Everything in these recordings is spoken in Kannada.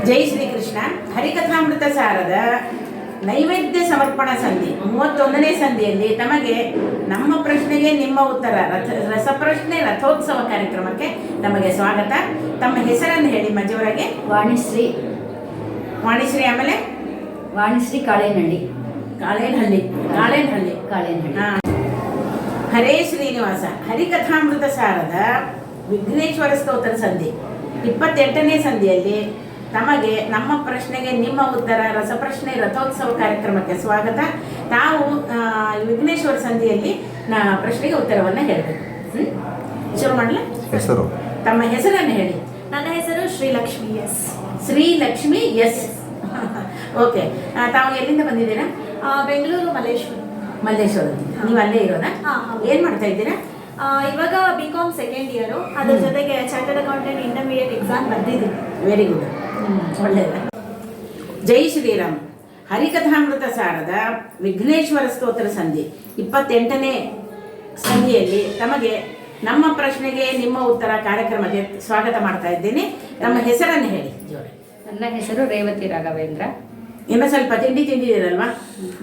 ಜೈ ಶ್ರೀಕೃಷ್ಣ. ಹರಿಕಥಾಮೃತ ಸಾರದ ನೈವೇದ್ಯ ಸಮರ್ಪಣಾ ಸಂಧಿ 31ನೇ ಸಂಧಿಯಲ್ಲಿ ತಮಗೆ ನಮ್ಮ ಪ್ರಶ್ನೆಗೆ ನಿಮ್ಮ ಉತ್ತರ ರಸಪ್ರಶ್ನೆ ರಥೋತ್ಸವ ಕಾರ್ಯಕ್ರಮಕ್ಕೆ ತಮಗೆ ಸ್ವಾಗತ. ತಮ್ಮ ಹೆಸರನ್ನು ಹೇಳಿ ಮಜವರಾಗೆ. ವಾಣಿಶ್ರೀ. ಆಮೇಲೆ ವಾಣಿಶ್ರೀ ಕಾಳೇನಹಳ್ಳಿ. ಹರೇ ಶ್ರೀನಿವಾಸ. ಹರಿಕಥಾಮೃತ ಸಾರದ ವಿಘ್ನೇಶ್ವರ ಸ್ತೋತ್ರ ಸಂಧಿ 28ನೇ ಸಂಧಿಯಲ್ಲಿ ತಮಗೆ ನಮ್ಮ ಪ್ರಶ್ನೆಗೆ ನಿಮ್ಮ ಉತ್ತರ ರಸಪ್ರಶ್ನೆ ರಥೋತ್ಸವ ಕಾರ್ಯಕ್ರಮಕ್ಕೆ ಸ್ವಾಗತ. ತಾವು ವಿಘ್ನೇಶ್ವರ ಸಂಧಿಯಲ್ಲಿ ಪ್ರಶ್ನೆಗೆ ಉತ್ತರವನ್ನು ಹೇಳಬೇಕು. ಶುರು ಮಾಡಲ? ಹೆಸರು, ತಮ್ಮ ಹೆಸರನ್ನು ಹೇಳಿ. ನನ್ನ ಹೆಸರು Shrilakshmi S. Shrilakshmi S. Okay. ತಾವು ಎಲ್ಲಿಂದ ಬಂದಿದ್ದೀರಾ? ಬೆಂಗಳೂರು ಮಲ್ಲೇಶ್ವರ. ನೀವು ಅಲ್ಲೇ ಇರೋದಾ? ಏನು ಮಾಡ್ತಾ ಇದ್ದೀರಾ? ಇವಾಗ BCom ಸೆಕೆಂಡ್ ಇಯರು. ಅದ್ರ ಜೊತೆಗೆ ಚಾರ್ಟರ್ಡ್ ಅಕೌಂಟೆಂಟ್ ಇಂಟರ್ಮೀಡಿಯೇಟ್ ಎಕ್ಸಾಮ್ ಬಂದಿದ್ದೀನಿ. ವೆರಿ ಗುಡ್, ಒಳ್ಳೆಯದ. ಜೈ ಶ್ರೀರಾಮ್. ಹರಿಕಥಾಮೃತ ಸಾರದ ವಿಘ್ನೇಶ್ವರ ಸ್ತೋತ್ರ ಸಂಧಿ 28ನೇ ಸಂಧಿಯಲ್ಲಿ ತಮಗೆ ನಮ್ಮ ಪ್ರಶ್ನೆಗೆ ನಿಮ್ಮ ಉತ್ತರ ಕಾರ್ಯಕ್ರಮಕ್ಕೆ ಸ್ವಾಗತ ಮಾಡ್ತಾ ಇದ್ದೇನೆ. ನಮ್ಮ ಹೆಸರನ್ನು ಹೇಳಿ ಜೋರೆ. ನನ್ನ ಹೆಸರು ರೇವತಿ ರಾಘವೇಂದ್ರ. ಇನ್ನೂ ಸ್ವಲ್ಪ ತಿಂದಿದ್ದೀರಲ್ವಾ?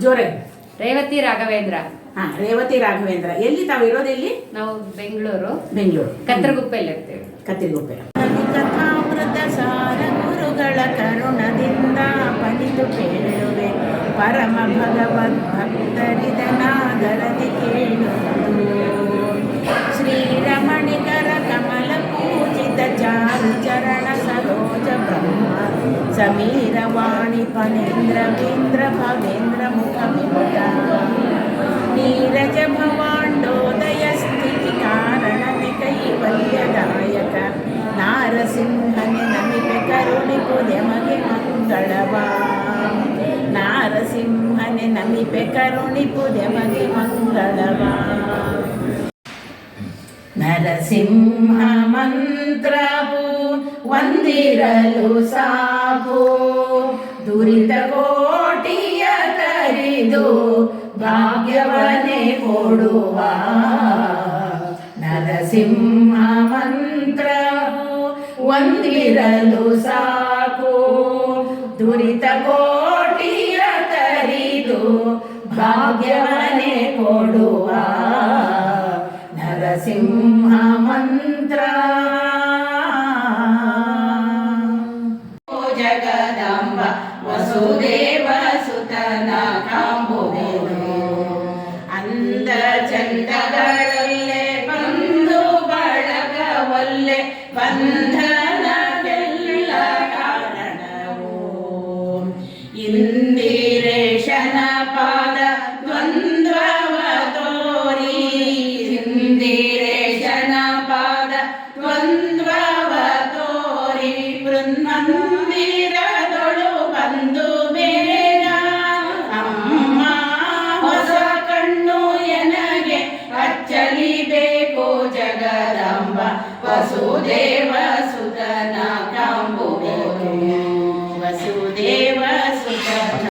ಜೋರೆ. ರೇವತಿ ರಾಘವೇಂದ್ರ. ರೇವತಿ ರಾಘವೇಂದ್ರ. ಎಲ್ಲಿ ತಾವು ಇರೋದೆಲ್ಲಿ? ನಾವು ಬೆಂಗಳೂರು ಕತ್ತರಗುಪ್ಪೆಯಲ್ಲಿ ಇರ್ತೇವೆ. ಕತ್ತರಗುಪ್ಪೆ. ಹರಿಕಥಾಮೃತ ಸಾರ ಗುರುಗಳ ಕರುಣದಿಂದ ಪನಿದು ಕೇಳುವೆ, ಪರಮ ಭಗವದ್ ಭಕ್ತರಿದನಾದರದಿ ಕೇಳುವುದು. ಶ್ರೀರಮಣಿಕರ ಕಮಲ ಪೂಜಿತ ಚಾರು ಚರಣ ಸರೋಜ ಬ್ರಹ್ಮ ಸಮೀರ ವಾಣಿ ಫಣೇಂದ್ರ ವೀಂದ್ರ ಭವೇಂದ್ರ ಮುಖ ವಿಮುಖ ನೀರಜ ಭವಾಂಡೋದಯ ಸ್ಥಿತಿ ಕಾರಣನೆ ಕೈವಲ್ಯದಾಯಕ ನಾರಸಿಂಹನೆ ನಮಿಪೆ ಕರುಣಿಪುದೆ ಮಗೆ ಮಂಗಳವಾ. ನಾರಸಿಂಹನೆ ನಮಿಪೆ ಕರುಣಿಪುದೆ ಮಗೆ ಮಂಗಳವಾ. ನರಸಿಂಹ ಮಂತ್ರವು ಒಂದಿರಲು ಸಾಕು, ದುರಿತ ಕೋಟಿಯ ಕರಿದು ಭಾಗ್ಯವನೇ ಕೊಡುವ. ನರಸಿಂಹ ಮಂತ್ರವು ಒಂದಿರಲು ಸಾಕು, ದುರಿತ ಕೋಟಿಯ ಕರಿದು ಭಾಗ್ಯವನೇ ಕೊಡುವ. ನರಸಿಂಹ ಮಂತ್ರ. ಜಗದಂಬ ವಸುದೇವ ಸುತನ ಕಾಂಬುವೆನು, ಅಂದ ಚಂದಗಳಲ್ಲೇ ಬಂಧು ಬಳಗವಲ್ಲೇ ಬಂಧನಕ್ಕೆಲ್ಲ ಕಾರಣವು. ಇಂದಿರೇಶನ ಪಾದ ದ್ವಂದ್ವವ ತೋರಿ, ಇಂದಿರೇಶನ ಪಾದ ದ್ವಂದ್ವವ ತೋರಿ ಮಂದಿರದೊಳು ಬಂದು ಬೇಗ ಅಮ್ಮ ಹೊಸ ಕಣ್ಣು ಎನಗೆ ಅಚ್ಚಲಿಬೇಕು. ಜಗದಂಬ ವಸುದೇವ ಸುತನ